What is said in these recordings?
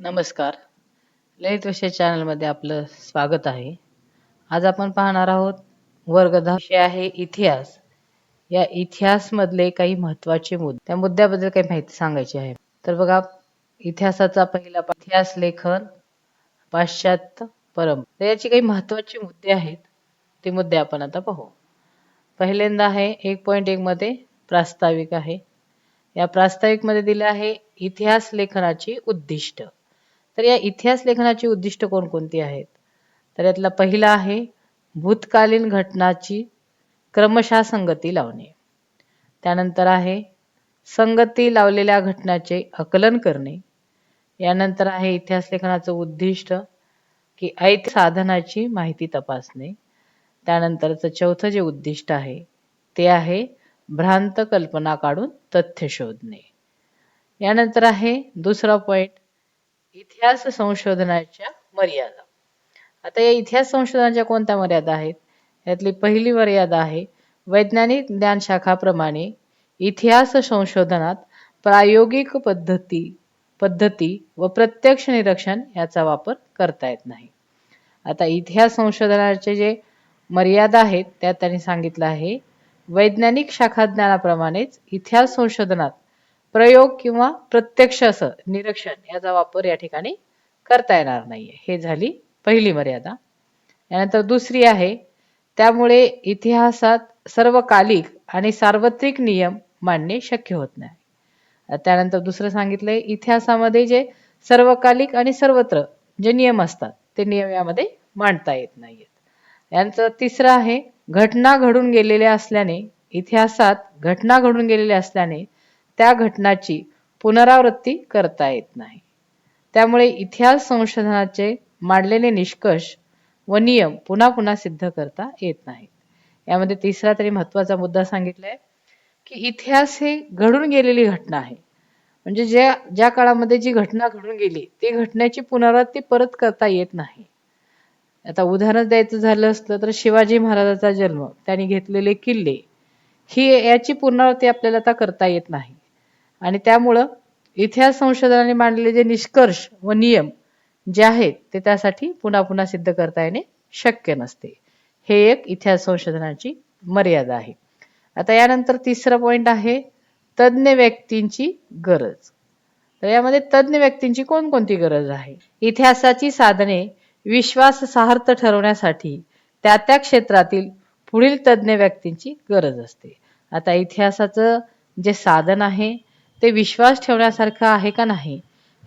नमस्कार. ललित विषय चॅनलमध्ये आपलं स्वागत आहे. आज आपण पाहणार आहोत वर्ग 10 विषय आहे इतिहास. या इतिहास मधले काही महत्त्वाचे मुद्दे, त्या मुद्द्याबद्दल काही माहिती सांगायची आहे. तर बघा, इतिहासाचा पहिला इतिहास लेखन पाश्चात्य परंपरा. तर याची काही महत्त्वाचे मुद्दे आहेत, ते मुद्दे आपण आता पाहू. पहिल्यांदा आहे 1.1 मध्ये प्रास्ताविक आहे. या प्रास्ताविक मध्ये दिले आहे इतिहास लेखनाची उद्दिष्ट. तर या इतिहास लेखनाची उद्दिष्ट कोणकोणती आहेत? तर यातला पहिला आहे भूतकालीन घटनाची क्रमशः संगती लावणे. त्यानंतर आहे संगती लावलेल्या घटनाचे आकलन करणे. यानंतर आहे इतिहास लेखनाचं उद्दिष्ट की ऐतिहासिक साधनाची माहिती तपासणे. त्यानंतरचं चौथं जे उद्दिष्ट आहे ते आहे भ्रांत कल्पना काढून तथ्य शोधणे. यानंतर आहे दुसरा पॉइंट इतिहास संशोधनाच्या मर्यादा. आता या इतिहास संशोधनाच्या कोणत्या मर्यादा आहेत? यातली पहिली मर्यादा आहे वैज्ञानिक ज्ञानशाखाप्रमाणे इतिहास संशोधनात प्रायोगिक पद्धती व प्रत्यक्ष निरीक्षण याचा वापर करता येत नाही. आता इतिहास संशोधनाचे जे मर्यादा आहेत त्यात त्यांनी सांगितलं आहे वैज्ञानिक शाखा ज्ञानाप्रमाणेच इतिहास संशोधनात प्रयोग किंवा प्रत्यक्ष असं निरीक्षण याचा वापर या ठिकाणी करता येणार नाहीये. हे झाली पहिली मर्यादा. यानंतर दुसरी आहे त्यामुळे इतिहासात सर्वकालिक आणि सार्वत्रिक नियम मांडणे शक्य होत नाही. त्यानंतर दुसरं सांगितलंय इतिहासामध्ये जे सर्वकालिक आणि सर्वत्र जे नियम असतात ते नियम यामध्ये मांडता येत नाहीत. यांचं तिसरं आहे घटना घडून गेलेल्या असल्याने इतिहासात घटना घडून गेलेल्या असल्याने त्या घटनाची पुनरावृत्ती करता येत नाही. त्यामुळे इतिहास संशोधनाचे मांडलेले निष्कर्ष व नियम पुन्हा पुन्हा सिद्ध करता येत नाहीत. यामध्ये तिसरा तरी महत्त्वाचा मुद्दा सांगितलाय की इतिहास हे घडून गेलेली घटना आहे. म्हणजे ज्या काळामध्ये जी घटना घडून गेली ती घटनेची पुनरावृत्ती परत करता येत नाही. आता उदाहरण द्यायचं झालं असलं तर शिवाजी महाराजांचा जन्म, त्यांनी घेतलेले किल्ले, ही याची पुनरावृत्ती आपल्याला आता करता येत नाही. आणि त्यामुळं इतिहास संशोधनाने मांडलेले जे निष्कर्ष व नियम जे आहेत ते त्यासाठी पुन्हा पुन्हा सिद्ध करता येणे शक्य नसते. हे एक इतिहास संशोधनाची मर्यादा आहे. आता यानंतर तिसरा पॉइंट आहे तज्ञ व्यक्तींची गरज. तर यामध्ये तज्ञ व्यक्तींची कोणकोणती गरज आहे? इतिहासाची साधने विश्वासार्ह ठरवण्यासाठी त्या त्या क्षेत्रातील पुढील तज्ञ व्यक्तींची गरज असते. आता इतिहासाचं जे साधन आहे ते विश्वास ठेवण्यासारखं आहे का नाही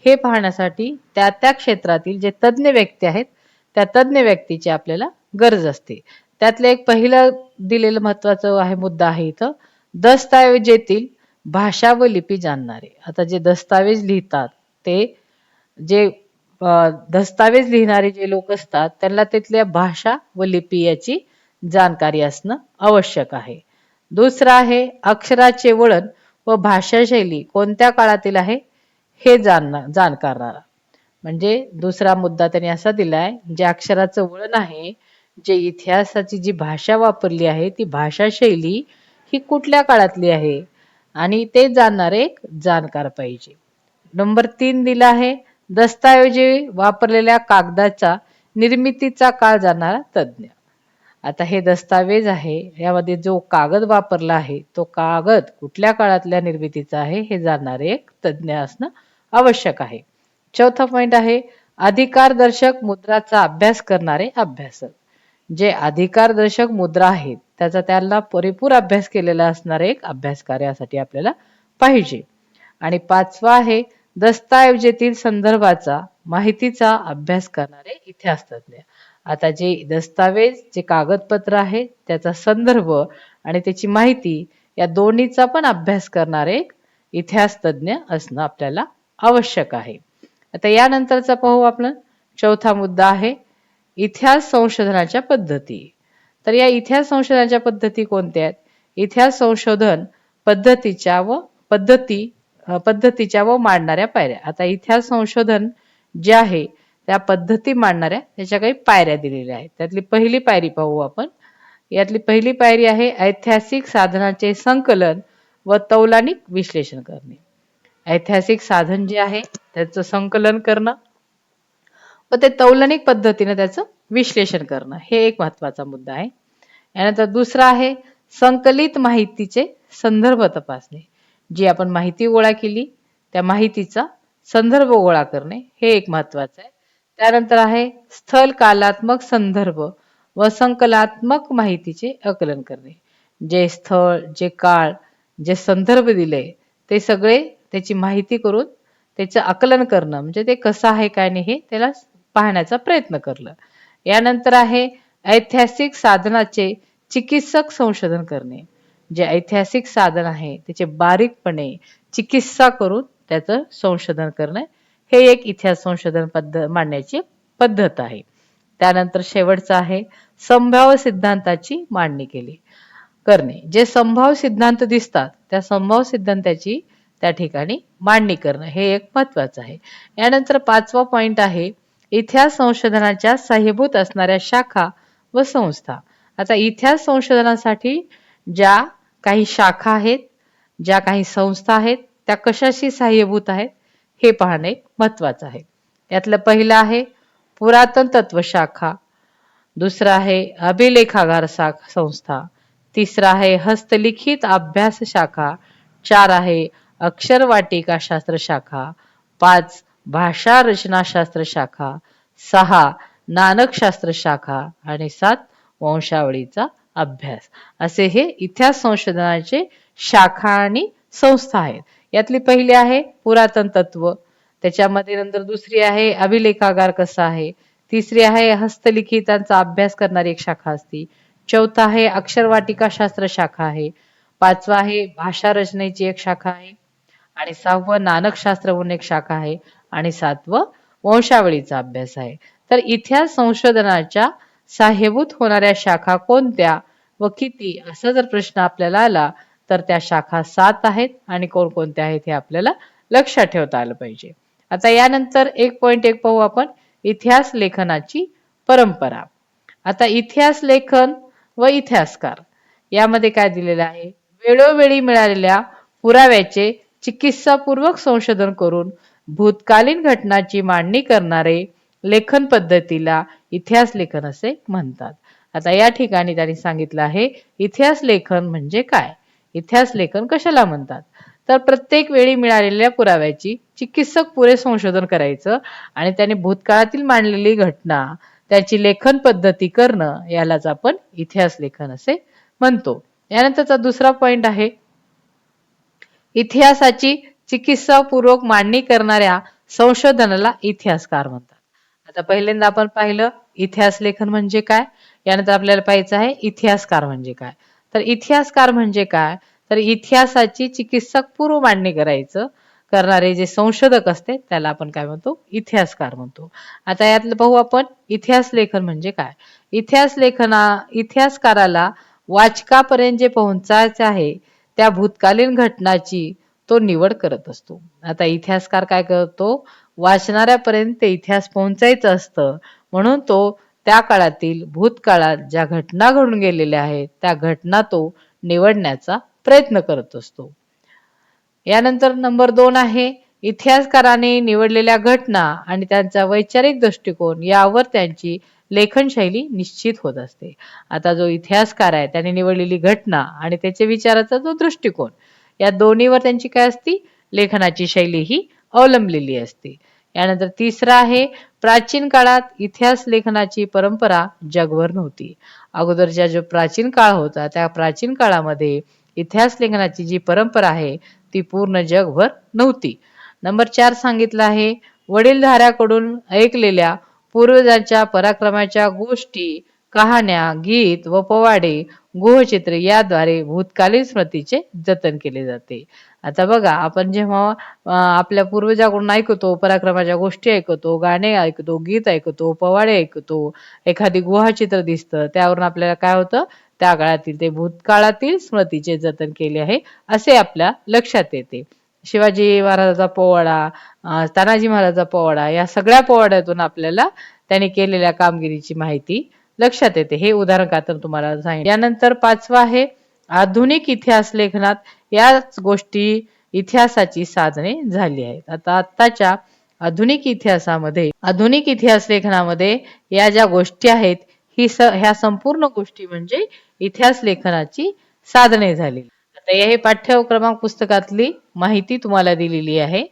हे पाहण्यासाठी त्या त्या क्षेत्रातील जे तज्ञ व्यक्ती आहेत त्या तज्ञ व्यक्तीची आपल्याला गरज असते. त्यातलं एक पहिलं दिलेलं महत्वाचं आहे मुद्दा आहे इथं दस्तऐवजेतील भाषा व लिपी जाणणारे. आता जे दस्तावेज लिहितात ते जे दस्तावेज लिहिणारे जे लोक असतात त्यांना तिथल्या भाषा व लिपी याची जाणकारी असणं आवश्यक आहे. दुसरं आहे अक्षराचे वळण व भाषाशैली कोणत्या काळातील आहे हे जाणकारणारा. म्हणजे दुसरा मुद्दा त्यांनी असा दिलाय जे अक्षराचं वळण आहे, जे इतिहासाची जी भाषा वापरली आहे ती भाषाशैली ही कुठल्या काळातली आहे आणि ते जाणणारे एक जाणकार पाहिजे. नंबर 3 दिला आहे दस्तऐवजी वापरलेल्या कागदाचा निर्मितीचा काळ जाणणारा तज्ञ. आता हे दस्तावेज आहे यामध्ये जो कागद वापरला आहे तो कागद कुठल्या काळातल्या निर्मितीचा आहे हे जाणणारे एक तज्ञ असणं आवश्यक आहे. चौथा पॉइंट आहे अधिकारदर्शक मुद्राचा अभ्यास करणारे अभ्यासक. जे अधिकारदर्शक मुद्रा आहेत त्याचा त्यांना परिपूर्ण अभ्यास केलेला असणारे एक अभ्यासकार यासाठी आपल्याला पाहिजे. आणि पाचवा आहे दस्तऐवजेतील संदर्भाचा माहितीचा अभ्यास करणारे इतिहास तज्ञ. आता जे दस्तावेज जे कागदपत्र आहे त्याचा संदर्भ आणि त्याची माहिती या दोन्हीचा पण अभ्यास करणारे एक इतिहास तज्ञ असणं आपल्याला आवश्यक आहे. आता यानंतरचा पाहू आपण चौथा मुद्दा आहे इतिहास संशोधनाच्या पद्धती. तर या इतिहास संशोधनाच्या पद्धती कोणत्या आहेत? इतिहास संशोधन पद्धतीच्या व मांडणाऱ्या पायऱ्या. आता इतिहास संशोधन जे आहे त्या पद्धती मांडणाऱ्या त्याच्या काही पायऱ्या दिलेल्या आहेत. त्यातली पहिली पायरी पाहू आपण. यातली पहिली पायरी आहे ऐतिहासिक साधनाचे संकलन व तौलानिक विश्लेषण करणे. ऐतिहासिक साधन जे आहे त्याचं संकलन करणं व ते तौलनिक पद्धतीने त्याचं विश्लेषण करणं, हे एक महत्वाचा मुद्दा आहे. यानंतर दुसरा आहे संकलित माहितीचे संदर्भ तपासणे. जी आपण माहिती गोळा केली त्या माहितीचा संदर्भ गोळा करणे, हे एक महत्वाचं आहे. त्यानंतर आहे स्थल कालात्मक संदर्भ व संकलात्मक माहितीचे आकलन करणे. जे स्थळ, जे काळ, जे संदर्भ दिले ते सगळे त्याची माहिती करून त्याचं आकलन करणं, म्हणजे ते कसं आहे काय नाही हे त्याला पाहण्याचा प्रयत्न करणं. यानंतर आहे ऐतिहासिक साधनाचे चिकित्सक संशोधन करणे. जे ऐतिहासिक साधन आहे त्याचे बारीकपणे चिकित्सा करून त्याचं संशोधन करणं, हे एक इतिहास संशोधन पद्धत मांडण्याची पद्धत आहे. त्यानंतर शेवटचं आहे संभाव्य सिद्धांताची मांडणी केली करणे. जे संभाव्य सिद्धांत दिसतात त्या संभाव्य सिद्धांताची त्या ठिकाणी मांडणी करणं, हे एक महत्वाचं आहे. यानंतर पाचवा पॉइंट आहे इतिहास संशोधनाच्या सहाय्यभूत असणाऱ्या शाखा व संस्था. आता इतिहास संशोधनासाठी ज्या काही शाखा आहेत, ज्या काही संस्था आहेत, त्या कशाशी सहाय्यभूत आहेत हे पाहणे महत्वाचं आहे. यातलं पहिलं आहे पुरातन तत्व शाखा, दुसरं आहे अभिलेखागार संस्था, तिसरा आहे हस्तलिखित अभ्यास शाखा, 4 आहे अक्षरवाटिका शास्त्र शाखा, 5 भाषा रचनाशास्त्र शाखा, 6 नानकशास्त्र शाखा आणि 7 वंशावळीचा अभ्यास. असे हे इतिहास संशोधनाचे शाखा आणि संस्था आहेत. यातली पहिली आहे पुरातन तत्व, त्याच्यामध्ये नंतर दुसरी आहे अभिलेखागार कसा आहे, तिसरी आहे हस्तलिखितांचा अभ्यास करणारी एक शाखा असती, चौथा आहे अक्षरवाटिका शास्त्र शाखा आहे, पाचवा आहे भाषा रचनेची एक शाखा आहे आणि 6वं नानकशास्त्र म्हणून एक शाखा आहे आणि 7वं वंशावळीचा अभ्यास आहे. तर इतिहास संशोधनाच्या सहाय्यभूत होणाऱ्या शाखा कोणत्या व किती, असा जर प्रश्न आपल्याला आला तर त्या शाखा 7 आहेत आणि कोणकोणत्या आहेत हे आपल्याला लक्षात ठेवता आलं पाहिजे. आता यानंतर एक पॉइंट एक पाहू आपण, इतिहास लेखनाची परंपरा. आता इतिहास लेखन व इतिहासकार यामध्ये काय दिलेलं आहे, वेळोवेळी मिळालेल्या पुराव्याचे चिकित्सापूर्वक संशोधन करून भूतकालीन घटनाची मांडणी करणारे लेखन पद्धतीला इतिहास लेखन असे म्हणतात. आता या ठिकाणी त्यांनी सांगितलं आहे इतिहास लेखन म्हणजे काय, इतिहास लेखन कशाला म्हणतात, तर प्रत्येक वेळी मिळालेल्या पुराव्याची चिकित्सक पुरे संशोधन करायचं आणि त्याने भूतकाळातील मांडलेली घटना त्याची लेखन पद्धती करणं, यालाच आपण इतिहास लेखन असे म्हणतो. यानंतरचा दुसरा पॉइंट आहे इतिहासाची चिकित्सापूर्वक मांडणी करणाऱ्या संशोधनाला इतिहासकार म्हणतात. आता पहिल्यांदा आपण पाहिलं इतिहास लेखन म्हणजे काय, यानंतर आपल्याला पाहायचं आहे इतिहासकार म्हणजे काय. तर इतिहासकार म्हणजे काय, तर इतिहासाची चिकित्सकपूर्व मांडणी करणारे जे संशोधक असते त्याला आपण काय म्हणतो, इतिहासकार म्हणतो. आता यातलं पाहू आपण इतिहास लेखन म्हणजे काय. इतिहासकाराला वाचकापर्यंत जे पोहोचायचे आहे त्या भूतकालीन घटनाची तो निवड करत असतो. आता इतिहासकार काय करतो, वाचणाऱ्यापर्यंत ते इतिहास पोहोचायचं असतं, म्हणून तो त्या काळातील भूतकाळात ज्या घटना घडून गेलेल्या आहेत त्या घटना तो निवडण्याचा प्रयत्न करत असतो. यानंतर नंबर 2 आहे इतिहासकाराने निवडलेल्या घटना आणि त्यांचा वैचारिक दृष्टिकोन यावर त्यांची लेखनशैली निश्चित होत असते. आता जो इतिहासकार आहे त्याने निवडलेली घटना आणि त्याच्या विचाराचा जो दृष्टिकोन, या दोन्हीवर त्यांची काय असती, लेखनाची शैली ही अवलंबलेली असते. यानंतर तिसरा आहे प्राचीन काळात इतिहास लेखनाची परंपरा जगभर नव्हती. अगोदरच्या जो प्राचीन काळ होता त्या प्राचीन काळामध्ये इतिहास लेखनाची जी परंपरा आहे ती पूर्ण जगभर नव्हती. नंबर 4 सांगितलं आहे वडीलधाऱ्याकडून ऐकलेल्या पूर्वजांच्या पराक्रमाच्या गोष्टी, कहाण्या, गीत व पोवाडे, गुहचित्रे याद्वारे भूतकालीन स्मृतीचे जतन केले जाते. आता बघा आपण जेव्हा आपल्या पूर्वजाकडून ऐकतो, पराक्रमाच्या गोष्टी ऐकतो, गाणे ऐकतो, गीत ऐकतो, पोवाडे ऐकतो, एखादी गुहाचित्र दिसतं, त्यावरून आपल्याला काय होतं, त्या काळातील ते भूतकाळातील स्मृतीचे जतन केले आहे असे आपल्या लक्षात येते. शिवाजी महाराजाचा पोवाडा, तानाजी महाराजाचा पोवाडा, या सगळ्या पोवाड्यातून आपल्याला त्यांनी केलेल्या कामगिरीची माहिती लक्षात येते. हे उदाहरण का तर तुम्हाला सांगितलं. यानंतर 5वा आहे आधुनिक इतिहास लेखनात याच गोष्टी इतिहासाची साधने झाली आहेत. आता आत्ताच्या आधुनिक इतिहास लेखनामध्ये या ज्या गोष्टी आहेत ह्या संपूर्ण गोष्टी म्हणजे इतिहास लेखनाची साधने झाली. आता हे पाठ्यक्रमांक पुस्तकातली माहिती तुम्हाला दिलेली आहे.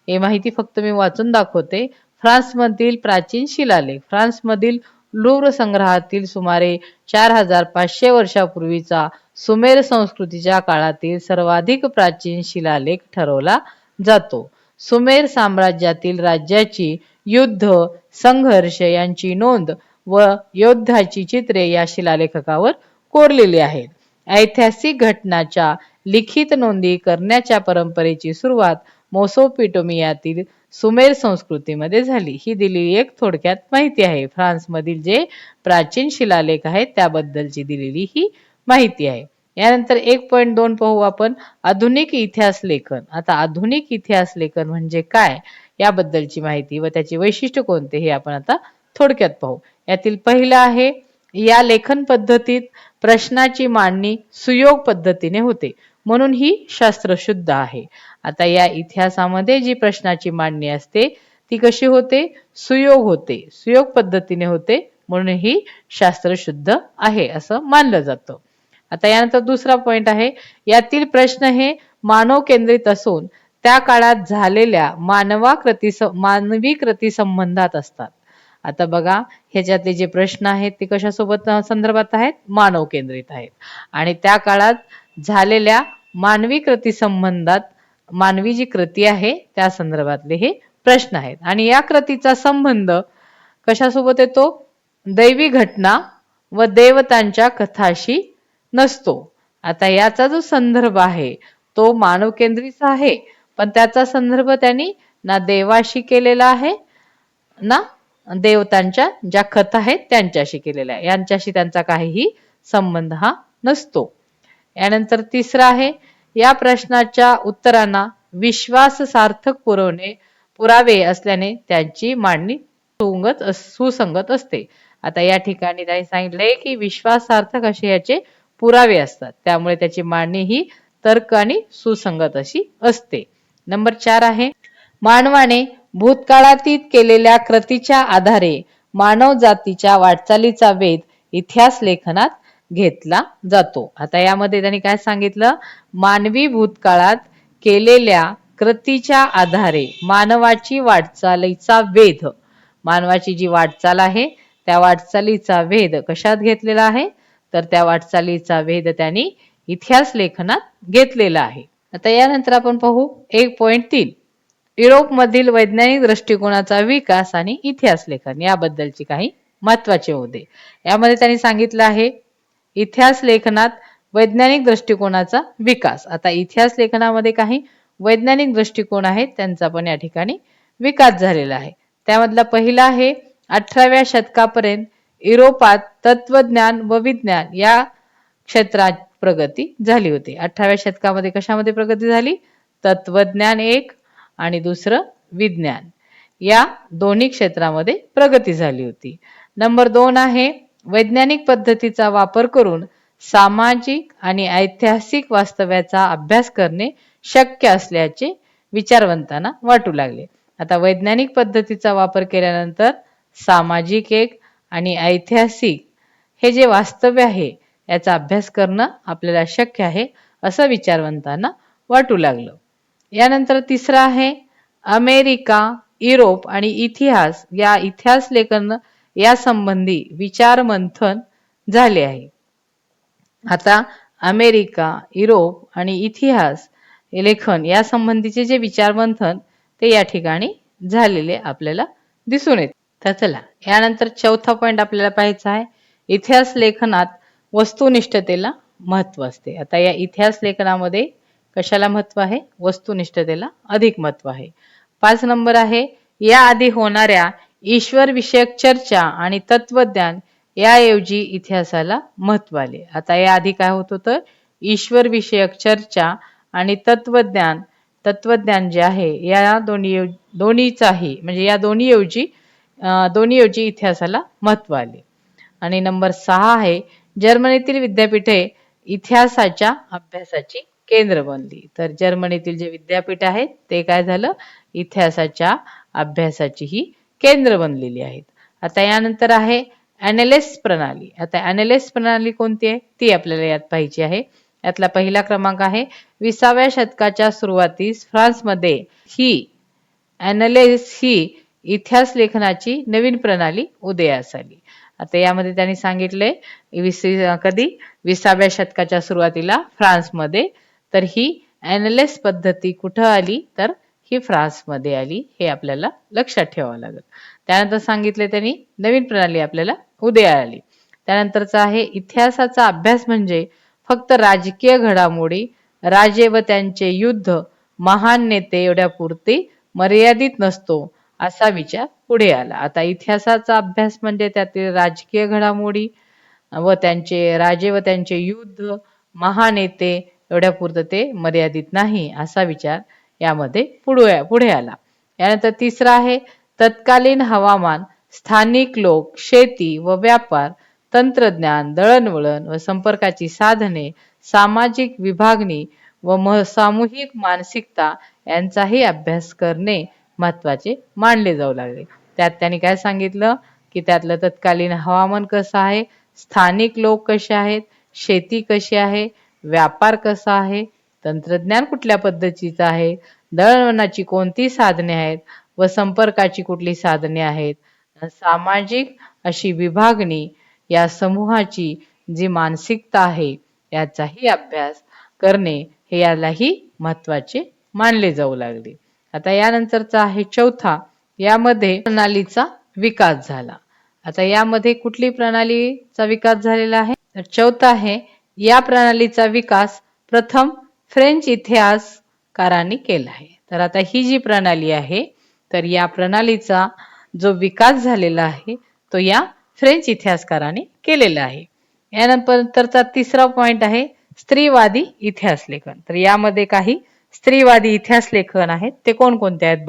ही माहिती फक्त मी वाचून दाखवते. फ्रान्समधील प्राचीन शिलालेख. फ्रान्समधील लुव्र संग्रहातील सुमारे 4500 वर्षापूर्वीचा सुमेर संस्कृतीच्या काळातील सर्वाधिक प्राचीन शिलालेख ठरवला जातो. सुमेर साम्राज्यातील राज्याची युद्ध, संघर्ष यांची नोंद व योद्धाची चित्रे या शिलालेखावर कोरलेली आहेत. ऐतिहासिक घटनाच्या लिखित नोंदी करण्याच्या परंपरेची सुरुवात मेसोपोटेमियातील सुमेर संस्कृतीमध्ये झाली. ही दिलेली एक थोडक्यात माहिती आहे. फ्रान्समधील जे प्राचीन शिलालेख आहेत त्याबद्दलची दिलेली ही माहिती आहे. यानंतर 1.2 पाहू आपण आधुनिक इतिहास लेखन. आता आधुनिक इतिहास लेखन म्हणजे काय याबद्दलची माहिती व त्याचे वैशिष्ट्य कोणते हे आपण आता थोडक्यात पाहू. यातील पहिलं आहे, या लेखन पद्धतीत प्रश्नाची मांडणी सुयोग पद्धतीने होते म्हणून ही शास्त्रशुद्ध आहे. आता या इतिहासामध्ये जी प्रश्नाची मांडणी असते ती कशी होते? सुयोग होते, सुयोग पद्धतीने होते म्हणून ही शास्त्रशुद्ध आहे असं मानलं जातं. आता यानंतर दुसरा पॉइंट आहे, यातील प्रश्न हे मानव केंद्रित असून त्या काळात झालेल्या मानवी कृती संबंधात असतात. आता बघा ह्याच्यातले जे प्रश्न आहेत ते कशासोबत संदर्भात आहेत? मानव केंद्रित आहेत आणि त्या काळात झालेल्या मानवी कृती संबंधात मानवी जी कृती आहे त्या संदर्भातले हे प्रश्न आहेत. आणि या कृतीचा संबंध कशासोबत येतो? दैवी घटना व देवतांच्या कथाशी नसतो. आता याचा जो संदर्भ आहे तो मानव केंद्रित आहे, पण त्याचा संदर्भ त्यांनी ना देवाशी केलेला आहे ना देवतांच्या ज्या कथा आहेत त्यांच्याशी केलेला आहे. यांच्याशी त्यांचा काहीही संबंध हा नसतो. यानंतर तिसरा आहे, या प्रश्नाच्या उत्तरांना विश्वास सार्थक पुरावे असल्याने त्यांची मांडणी सुसंगत असते. आता या ठिकाणी त्यांनी सांगितलंय की विश्वासार्थक असे याचे पुरावे असतात, त्यामुळे त्याची मांडणी ही तर्क आणि सुसंगत अशी असते. नंबर 4 आहे, मानवाने भूतकाळातीत केलेल्या कृतीच्या आधारे मानव जातीच्या वाटचालीचा वेध इतिहास लेखनात घेतला जातो. आता यामध्ये त्यांनी काय सांगितलं? मानवी भूतकाळात केलेल्या कृतीच्या आधारे मानवाची वाटचालीचा वेध, मानवाची जी वाटचाल आहे त्या वाटचालीचा वेध कशात घेतलेला आहे? तर त्या वाटचालीचा वेध त्यांनी इतिहास लेखनात घेतलेला आहे. आता यानंतर आपण पाहू 1.3 युरोपमधील वैज्ञानिक दृष्टिकोनाचा विकास आणि इतिहास लेखन याबद्दलची काही महत्त्वाचे मुद्दे. यामध्ये त्यांनी सांगितलं आहे इतिहास लेखनात वैज्ञानिक दृष्टिकोनाचा विकास. आता इतिहास लेखनामध्ये काही वैज्ञानिक दृष्टिकोन आहेत त्यांचा पण या ठिकाणी विकास झालेला आहे. त्यामधला पहिला आहे, 18व्या शतकापर्यंत युरोपात तत्वज्ञान व विज्ञान या क्षेत्रात प्रगती झाली होती. 18व्या शतकामध्ये कशामध्ये प्रगती झाली? तत्वज्ञान एक आणि दुसरं विज्ञान या दोन्ही क्षेत्रामध्ये प्रगती झाली होती. नंबर 2 आहे, वैज्ञानिक पद्धतीचा वापर करून सामाजिक आणि ऐतिहासिक वास्तव्याचा अभ्यास करणे शक्य असल्याचे विचारवंतांना वाटू लागले. आता वैज्ञानिक पद्धतीचा वापर केल्यानंतर सामाजिक एक आणि ऐतिहासिक हे जे वास्तव्य आहे याचा अभ्यास करणं आपल्याला शक्य आहे असं विचारवंतांना वाटू लागलं. यानंतर तिसरा आहे, अमेरिका, युरोप आणि इतिहास लेखन या संबंधी विचार मंथन झाले आहे. आता अमेरिका, युरोप आणि इतिहास लेखन या संबंधीचे जे विचार मंथन ते या ठिकाणी झालेले आपल्याला दिसून येते. तर चला यानंतर चौथा पॉइंट आपल्याला पाहायचा आहे, इतिहास लेखनात वस्तुनिष्ठतेला महत्व असते. आता या इतिहास लेखनामध्ये कशाला महत्व आहे? वस्तुनिष्ठतेला अधिक महत्व आहे. 5 नंबर आहे, याआधी होणाऱ्या ईश्वर विषयक चर्चा आणि तत्वज्ञान याऐवजी इतिहासाला महत्व आले. आता याआधी काय होत होतं? ईश्वर विषयक चर्चा आणि तत्वज्ञान जे आहे या दोन्हीचाही म्हणजे या दोन्हीऐवजी इतिहासाला महत्व आले. आणि नंबर 6 आहे, जर्मनीतील विद्यापीठे इतिहासाच्या अभ्यासाची केंद्र बनली. तर जर्मनीतील जे विद्यापीठ आहेत ते काय झालं? इतिहासाच्या अभ्यासाची ही केंद्र बनलेली आहेत. आता यानंतर आहे एनालिस्ट प्रणाली. आता एनालिस्ट प्रणाली कोणती आहे ती आपल्याला यात पाहिजे आहे. यातला पहिला क्रमांक आहे 20व्या शतकाच्या सुरुवातीस फ्रान्समध्ये ही एनालिस्ट ही इतिहास लेखनाची नवीन प्रणाली उदयास आली. आता यामध्ये त्यांनी सांगितले कधी 20व्या शतकाच्या सुरुवातीला फ्रान्समध्ये. तर ही एनालिस्ट पद्धती कुठं आली तर ही फ्रान्समध्ये आली. हे आपल्याला लक्षात ठेवावं लागेल. त्यानंतर सांगितले त्यांनी नवीन प्रणाली आपल्याला उदयास आली. त्यानंतरचा आहे इतिहासाचा अभ्यास म्हणजे फक्त राजकीय घडामोडी, राजे व त्यांचे युद्ध, महान नेते एवढ्यापुरती मर्यादित नसतो असा विचार पुढे आला. आता इतिहासाचा अभ्यास म्हणजे त्यातील राजकीय घडामोडी व त्यांचे राजे व त्यांचे युद्ध, महानेते एवढ्यापुरतं ते मर्यादित नाही असा विचार यामध्ये पुढे आला. यानंतर तिसरा आहे तत्कालीन हवामान, स्थानिक लोक, शेती व व्यापार, तंत्रज्ञान, दळणवळण व संपर्काची साधने, सामाजिक विभागणी व सामूहिक मानसिकता यांचाही अभ्यास करणे महत्वाचे मानले जाऊ लागले. त्यात त्यांनी काय सांगितलं की त्यातलं तत्कालीन हवामान कसं आहे, स्थानिक लोक कसे आहेत, शेती कशी आहे, व्यापार कसा आहे, तंत्रज्ञान कुठल्या पद्धतीचं आहे, दळणवळणाची कोणती साधने आहेत व संपर्काची कुठली साधने आहेत, सामाजिक अशी विभागणी, या समूहाची जी मानसिकता आहे याचाही अभ्यास करणे हे यालाही महत्वाचे मानले जाऊ लागले. आता यानंतरचा आहे चौथा, यामध्ये प्रणालीचा विकास झाला. आता यामध्ये कुठली प्रणालीचा विकास झालेला आहे तर चौथा आहे या प्रणालीचा विकास प्रथम फ्रेंच इतिहासकारांनी केला आहे. तर आता ही जी प्रणाली आहे तर या प्रणालीचा जो विकास झालेला आहे तो या फ्रेंच इतिहासकारांनी केलेला आहे. यानंतरचा तिसरा पॉइंट आहे स्त्रीवादी इतिहास लेखन. तर यामध्ये काही स्त्रीवादी इतिहास लेखन आहेत ते कोणकोणते आहेत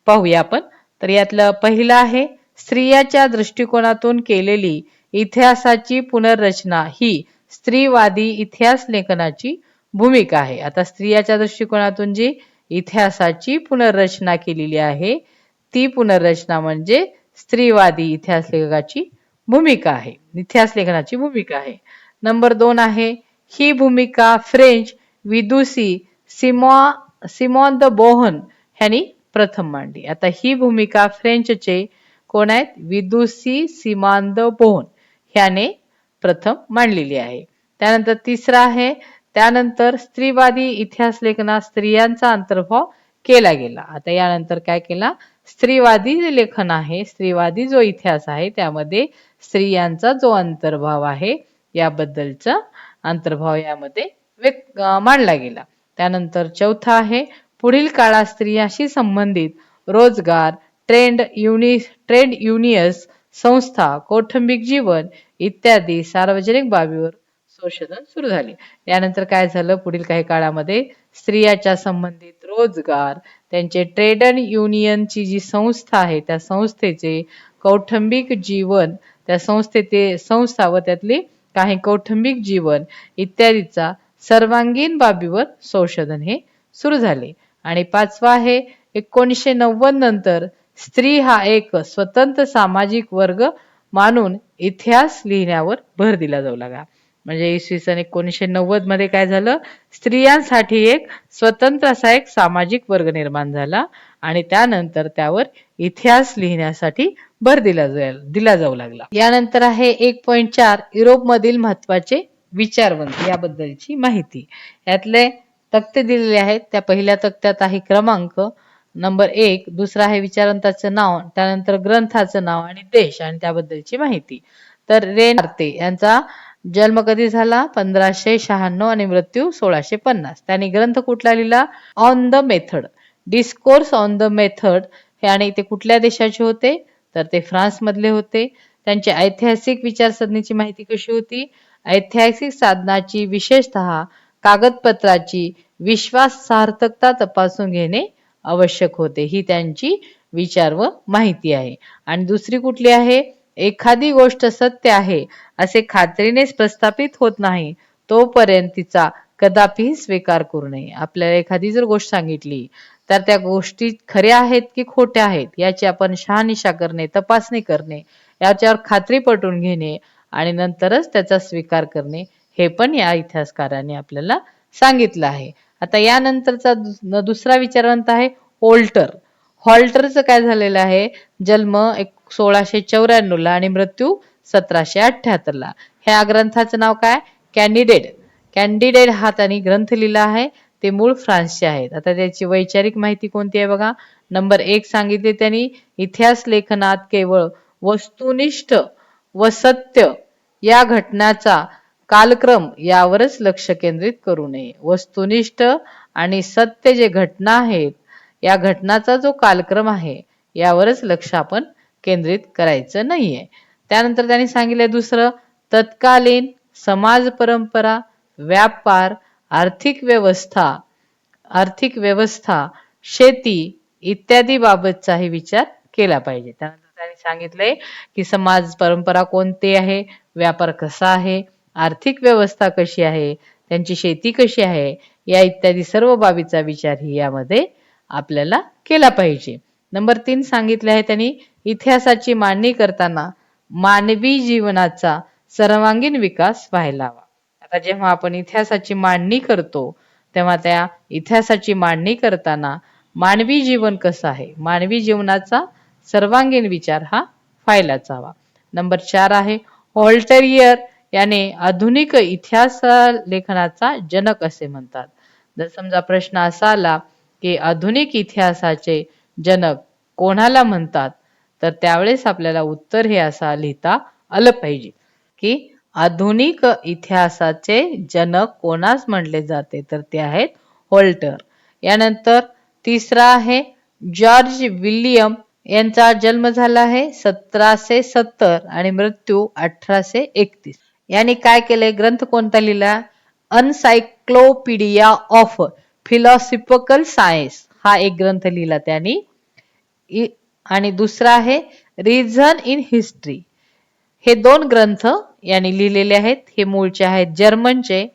पाहूया आपण. तर यातलं पहिलं आहे स्त्रियाच्या दृष्टिकोनातून केलेली इतिहासाची पुनर्रचना ही स्त्रीवादी इतिहास लेखनाची भूमिका आहे. आता स्त्रियाच्या दृष्टिकोनातून जी इतिहासाची पुनर्रचना केलेली आहे ती पुनर्रचना म्हणजे स्त्रीवादी इतिहास लेखनाची भूमिका आहे, इतिहास लेखनाची भूमिका आहे. नंबर 2 आहे ही भूमिका फ्रेंच विदुषी सिमॉन द बोहन यांनी प्रथम मांडली. आता ही भूमिका फ्रेंचचे कोण आहेत विदुषी सिमॉन द बोहन ह्याने प्रथम मांडलेली आहे. त्यानंतर तिसरा आहे त्यानंतर स्त्रीवादी इतिहास लेखनात स्त्रियांचा अंतर्भाव केला गेला. आता यानंतर काय केला स्त्रीवादी लेखन आहे, स्त्रीवादी जो इतिहास आहे त्यामध्ये स्त्रियांचा जो अंतर्भाव आहे याबद्दलचा अंतर्भाव यामध्ये मांडला गेला. त्यानंतर चौथा आहे पुढील काळात स्त्रियांशी संबंधित रोजगार, ट्रेड युनियन्स, संस्था, कौटुंबिक जीवन इत्यादी सार्वजनिक बाबीवर संशोधन सुरू झाले. यानंतर काय झालं पुढील काही काळामध्ये स्त्रियांच्या संबंधित रोजगार, त्यांचे ट्रेड युनियनची जी संस्था आहे त्या संस्थेचे, कौटुंबिक जीवन त्या संस्था व त्यातली काही कौटुंबिक जीवन इत्यादीचा सर्वांगीण बाबीवर संशोधन हे सुरू झाले. आणि पाचवा आहे 1990 नंतर स्त्री हा एक स्वतंत्र सामाजिक वर्ग मानून इतिहास लिहिण्यावर भर दिला जाऊ लागला. म्हणजे इसवी सन 1990 मध्ये काय झालं स्त्रियांसाठी एक स्वतंत्र असा एक सामाजिक वर्ग निर्माण झाला आणि त्यानंतर त्यावर इतिहास लिहिण्यासाठी भर दिला जाऊ लागला. यानंतर आहे 1.4 युरोपमधील महत्वाचे विचारवंत याबद्दलची माहिती. यातले तक्ते दिलेले आहेत. त्या पहिल्या तक्त्यात आहे क्रमांक नंबर 1, दुसरा आहे विचारवंताचं नाव, त्यानंतर ग्रंथाचं नाव आणि देश आणि त्याबद्दलची माहिती. तर रेनार्ते यांचा जन्म कधी झाला 1596 आणि मृत्यू 1650. त्यांनी ग्रंथ कुठला लिहिला on the method, discourse on the method हे आणि ते कुठल्या देशाचे होते तर ते फ्रान्स मधले होते. त्यांची ऐतिहासिक विचारसरणीची माहिती कशी होती ऐतिहासिक साधनाची विशेषतः कागदपत्राची विश्वासार्हता तपासून घेणे आवश्यक होते ही त्यांची विचार व माहिती आहे. आणि दुसरी कुठली आहे एखादी गोष्ट सत्य आहे असे खात्रीने प्रस्थापित होत नाही तोपर्यंत तिचा कदापि स्वीकार करू नये. आपल्याला एखादी जर गोष्ट सांगितली तर त्या गोष्टी खऱ्या आहेत की खोट्या आहेत याची आपण शहानिशा करणे, तपासणी करणे, याच्यावर खात्री पटवून घेणे आणि नंतरच त्याचा स्वीकार करणे, हे पण या इतिहासकाराने आपल्याला सांगितलं आहे. आता यानंतरचा दुसरा विचारवंत आहे होल्टर. हॉल्टरचं काय झालेलं आहे, जन्म 1694 ला आणि मृत्यू 1778 ला. ह्या ग्रंथाचं नाव काय, कॅन्डिडेट. कॅन्डिडेट हा त्यांनी ग्रंथ लिहिला आहे, ते मूळ फ्रान्सचे आहेत. आता त्याची वैचारिक माहिती कोणती आहे बघा. नंबर 1 सांगितले त्यांनी, इतिहास लेखनात केवळ वस्तुनिष्ठ व सत्य या घटनाचा कालक्रम यावरच लक्ष केंद्रित करू नये. वस्तुनिष्ठ आणि सत्य जे घटना आहेत, या घटनाचा जो कालक्रम आहे यावरच लक्ष आपण केंद्रित करायचं नाहीये. त्यानंतर त्यांनी सांगितले दुसरं, तत्कालीन समाज परंपरा, व्यापार, आर्थिक व्यवस्था, शेती इत्यादी बाबतचाही विचार केला पाहिजे. त्यानंतर त्यांनी सांगितले की समाज परंपरा कोणती आहे, व्यापार कसा आहे, आर्थिक व्यवस्था कशी आहे, त्यांची शेती कशी आहे, या इत्यादी सर्व बाबीचा विचारही यामध्ये आपल्याला केला पाहिजे. नंबर 3 सांगितले आहे त्यांनी, इतिहासाची मांडणी करताना मानवी जीवनाचा सर्वांगीण विकास व्हायला हवा. आता जेव्हा आपण इतिहासाची मांडणी करतो तेव्हा त्या इतिहासाची मांडणी करताना मानवी जीवन कसं आहे, मानवी जीवनाचा सर्वांगीण विचार हा व्हायलाच हवा. नंबर 4 आहे हॉल्टेरियर, याने आधुनिक इतिहास लेखनाचा जनक असे म्हणतात. जर समजा प्रश्न असा आला की आधुनिक इतिहासाचे जनक कोणाला म्हणतात, तर त्यावेळेस आपल्याला उत्तर हे असं लिहिता आलं पाहिजे की आधुनिक इतिहासाचे जनक कोणास म्हणले जाते, तर ते आहेत होल्टर. यानंतर तिसरा आहे जॉर्ज विलियम, यांचा जन्म झाला आहे 1770 आणि मृत्यू 1831. यांनी काय केले, ग्रंथ कोणता लिहिला, अनसायक्लोपीडिया ऑफ फिलॉसॉफिकल सायन्स हा एक ग्रंथ लिहिला त्यांनी. आणि दुसरा आहे रिझन इन हिस्ट्री. हे 2 ग्रंथ यांनी लिहिलेले आहेत. हे मूळचे आहेत जर्मनचे.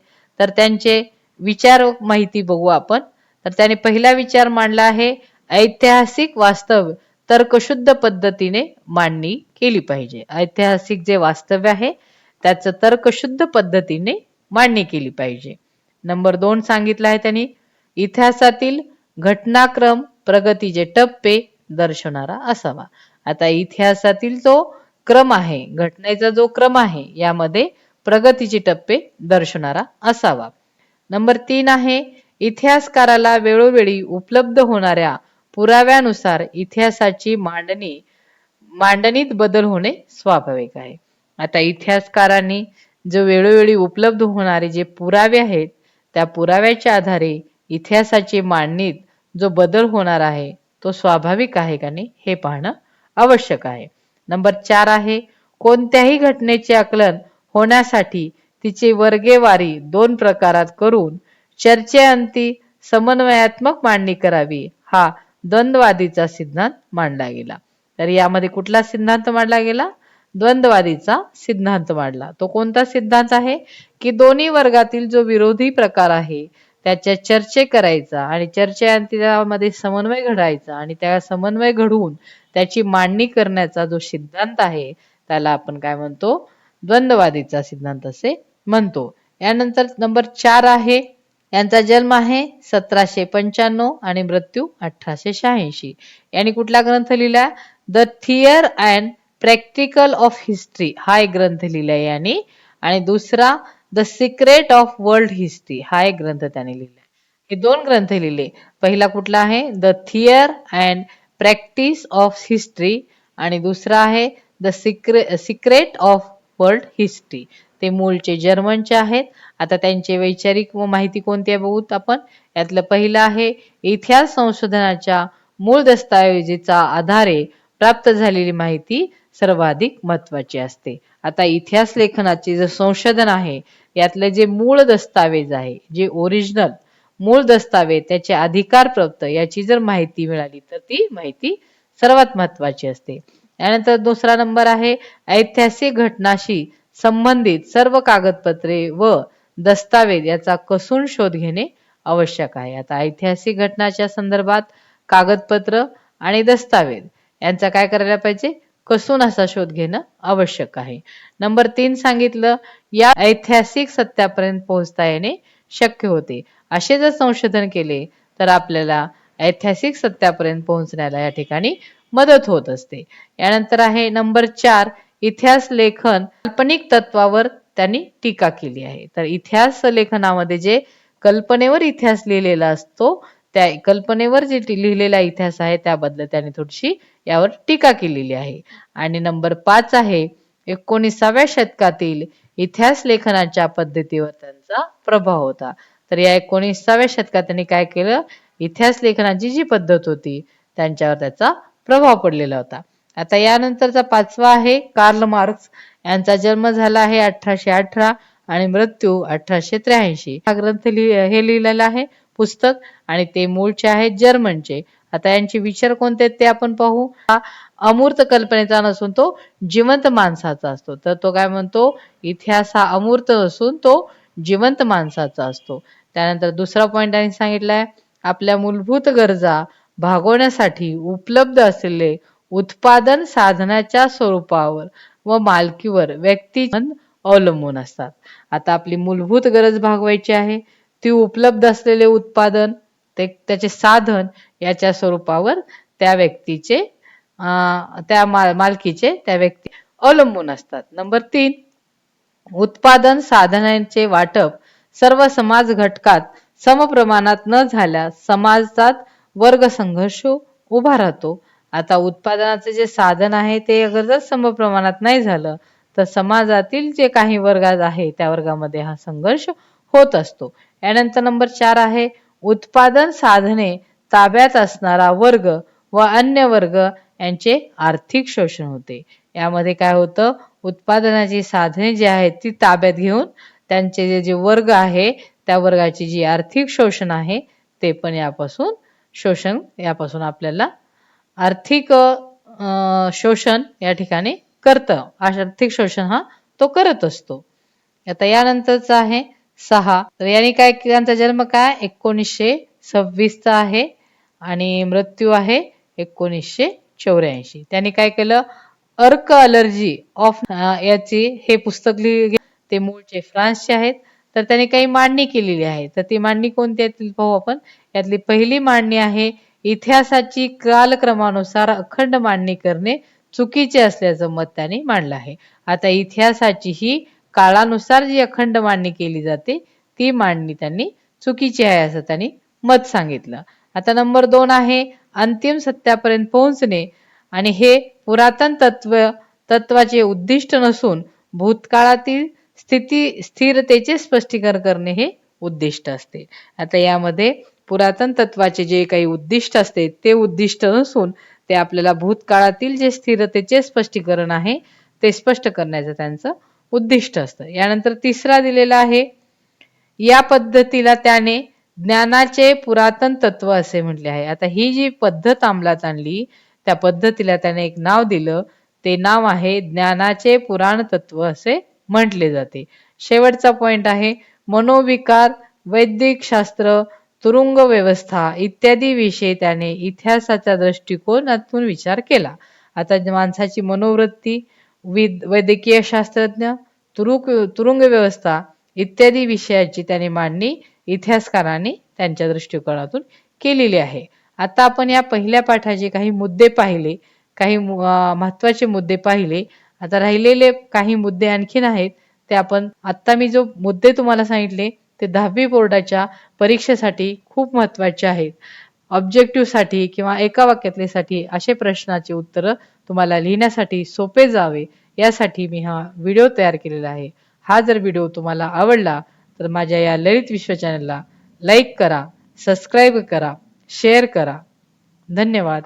तर त्यांचे विचार माहिती बघू आपण. तर त्यांनी पहिला विचार मांडला आहे, ऐतिहासिक वास्तव तर्कशुद्ध पद्धतीने मांडणी केली पाहिजे. ऐतिहासिक जे वास्तव्य आहे त्याचं तर्कशुद्ध पद्धतीने मांडणी केली पाहिजे. नंबर 2 सांगितलं आहे त्यांनी, इतिहासातील घटनाक्रम प्रगतीचे टप्पे दर्शवणारा असावा. आता इतिहासातील जो क्रम आहे, घटनेचा जो क्रम आहे, यामध्ये प्रगतीचे टप्पे दर्शवणारा असावा. नंबर 3 आहे, इतिहासकाराला वेळोवेळी उपलब्ध होणाऱ्या पुराव्यानुसार इतिहासाची मांडणीत बदल होणे स्वाभाविक आहे. आता इतिहासकारांनी जो वेळोवेळी उपलब्ध होणारे जे पुरावे आहेत, त्या पुराव्याच्या आधारे इतिहासाची मांडणीत जो बदल होणार आहे तो स्वाभाविक आहे का नाही हे पाहणं आवश्यक आहे. नंबर 4 आहे, कोणत्याही घटनेचे आकलन होण्यासाठी तिची वर्गेवारी 2 प्रकारात करून चर्चेअंती समन्वयात्मक मांडणी करावी, हा द्वंद्ववादीचा सिद्धांत मांडला गेला. तर यामध्ये कुठला सिद्धांत मांडला गेला, द्वंद्ववादीचा सिद्धांत मांडला. तो कोणता सिद्धांत आहे की दोन्ही वर्गातील जो विरोधी प्रकार आहे त्याच्या चर्चे करायचा आणि चर्चेअंती त्यामध्ये समन्वय घडायचा आणि त्या समन्वय घडवून त्याची मांडणी करण्याचा जो सिद्धांत आहे त्याला आपण काय म्हणतो, द्वंद्ववादीचा सिद्धांत असे म्हणतो. यानंतर नंबर 4 आहे, यांचा जन्म आहे 1795 आणि मृत्यू 1886. यांनी कुठला ग्रंथ लिहिला, the theory and practical of history हा एक ग्रंथ लिहिला यांनी. आणि दुसरा the secret of world history हा एक ग्रंथ त्याने लिहिला. हे 2 ग्रंथ लिहिले. पहिला कुठला आहे, the theory and practice of history आणि दुसरा आहे the secret of world history. ते मूळचे जर्मनचे आहेत. आता त्यांचे वैचारिक व माहिती कोणती आहे बघूत आपण. यातलं पहिलं आहे, इतिहास संशोधनाच्या मूळ दस्तावेजीचा आधारे प्राप्त झालेली माहिती सर्वाधिक महत्वाची असते. आता इतिहास लेखनाचे जे संशोधन आहे यातले जे मूळ दस्तावेज आहे, जे ओरिजिनल मूळ दस्तावेज त्याचे अधिकार प्राप्त याची जर माहिती मिळाली तर ती माहिती सर्वात महत्वाची असते. यानंतर दुसरा नंबर आहे, ऐतिहासिक घटनाशी संबंधित सर्व कागदपत्रे व दस्तावेज याचा कसून शोध घेणे आवश्यक आहे. आता ऐतिहासिक घटनाच्या संदर्भात कागदपत्र आणि दस्तावेज यांचा काय करायला पाहिजे, कसून असा शोध घेणं आवश्यक आहे. नंबर 3 सांगितलं, या ऐतिहासिक सत्यापर्यंत पोहोचता येणे शक्य होते. असे जर संशोधन केले तर आपल्याला ऐतिहासिक सत्यापर्यंत पोहोचण्याला या ठिकाणी मदत होत असते. यानंतर आहे नंबर 4, इतिहास लेखन काल्पनिक तत्वावर त्यांनी टीका केली आहे. तर इतिहास लेखनामध्ये जे कल्पनेवर इतिहास लिहिलेला असतो, त्या कल्पनेवर जे लिहिलेला इतिहास आहे त्याबद्दल त्यांनी थोडीशी यावर टीका केलेली आहे. आणि नंबर 5 आहे 19व्या शतकातील इतिहास लेखनाच्या पद्धतीवर त्यांचा प्रभाव होता. तर या 19व्या शतकात त्यांनी काय केलं, इतिहास लेखनाची जी पद्धत होती त्यांच्यावर त्याचा प्रभाव पडलेला होता. आता यानंतरचा 5वा आहे कार्ल मार्क्स. यांचा जन्म झाला आहे 1818 आणि मृत्यू 1883. हा ग्रंथ हे लिहिलेला आहे पुस्तक आणि ते मूळचे आहेत जर्मनचे. आता यांचे विचार कोणते ते आपण पाहू. हा अमूर्त कल्पनेचा नसून तो जिवंत माणसाचा असतो. तर तो काय म्हणतो, इतिहास हा अमूर्त नसून तो जिवंत माणसाचा असतो. त्यानंतर दुसरा पॉइंट त्यांनी सांगितलाय, आपल्या मूलभूत गरजा भागवण्यासाठी उपलब्ध असलेले उत्पादन साधनाच्या स्वरूपावर व मालकीवर व्यक्ती अवलंबून असतात. आता आपली मूलभूत गरज भागवायची आहे, ती उपलब्ध असलेले उत्पादन त्याचे साधन याच्या स्वरूपावर त्या व्यक्तीचे त्या मालकीचे त्या व्यक्ती अवलंबून असतात. नंबर 3, उत्पादन साधनांचे वाटप सर्व समाज घटकात समप्रमाणात न झाल्यास समाजात वर्ग संघर्ष उभा राहतो. आता उत्पादनाचे जे साधन आहे ते अगर जर समप्रमाणात नाही झालं तर समाजातील जे काही वर्ग आहे त्या वर्गामध्ये हा संघर्ष होत असतो. यानंतर नंबर 4 आहे उत्पादन साधने ताब्यात असणारा वर्ग व अन्य वर्ग यांचे आर्थिक शोषण होते. यामध्ये काय होतं, उत्पादनाची साधने जी आहेत ती ताब्यात घेऊन त्यांचे जे वर्ग आहे त्या वर्गाची जी आर्थिक शोषण आहे ते पण यापासून आपल्याला आर्थिक शोषण या ठिकाणी करतं. आर्थिक शोषण हा तो करत असतो. आता यानंतरचा आहे 6, तर यांनी काय, त्यांचा जन्म काय 1926 चा आहे आणि मृत्यू आहे 1984. त्यांनी काय केलं, अर्क अलर्जी ऑफ याची हे पुस्तक लिहिले, ते मूळचे फ्रान्सचे आहेत. तर त्यांनी काही मांडणी केलेली आहे. तर ती मांडणी कोणती आहे पाहू आपण. यातली पहिली मांडणी आहे, इतिहासाची कालक्रमानुसार अखंड मांडणी करणे चुकीचे असल्याचं मत त्यांनी मांडलं आहे. आता इतिहासाची ही काळानुसार जी अखंड मांडणी केली जाते ती मांडणी त्यांनी चुकीची आहे असं त्यांनी मत सांगितलं. आता नंबर 2 आहे अंतिम सत्यापर्यंत पोहोचणे आणि हे पुरातन तत्वाचे उद्दिष्ट नसून भूतकाळातील स्थिरतेचे स्पष्टीकरण करणे हे उद्दिष्ट असते. आता यामध्ये पुरातन तत्वाचे जे काही उद्दिष्ट असते ते उद्दिष्ट नसून ते आपल्याला भूतकाळातील जे स्थिरतेचे स्पष्टीकरण आहे ते स्पष्ट करण्याचं त्यांचं उद्दिष्ट असतं. यानंतर 3रा दिलेला आहे, या पद्धतीला त्याने ज्ञानाचे पुरातन तत्व असे म्हटले आहे. आता ही जी पद्धत अंमलात आणली त्या पद्धतीला त्याने एक नाव दिलं, ते नाव आहे ज्ञानाचे पुराण तत्व असे म्हटले जाते. शेवटचा पॉइंट आहे, मनोविकार, वैदिक शास्त्र, तुरुंग व्यवस्था इत्यादी विषयी त्याने इतिहासाच्या दृष्टिकोनातून विचार केला. आता माणसाची मनोवृत्ती, वैद्यकीय शास्त्रज्ञ, तुरुंग व्यवस्था इत्यादी विषयाची त्याने मांडणी इतिहासकारांनी त्यांच्या दृष्टिकोनातून केलेली आहे. आता आपण या पहिल्या पाठाचे काही मुद्दे पाहिले, काही महत्वाचे मुद्दे पाहिले. आता राहिलेले काही मुद्दे आणखीन आहेत ते आपण, आता मी जो मुद्दे तुम्हाला सांगितले ते 10वी बोर्डाच्या परीक्षेसाठी खूप महत्वाचे आहेत. ऑब्जेक्टिव्ह साठी किंवा एका वाक्यातलीसाठी असे प्रश्नाचे उत्तर तुम्हाला लिहिण्यासाठी सोपे जावे यासाठी मी हा व्हिडिओ तयार केलेला आहे. हा जर व्हिडिओ तुम्हाला आवडला तर माझ्या या ललित विश्व चॅनलला लाईक करा, सबस्क्राईब करा, शेअर करा. धन्यवाद.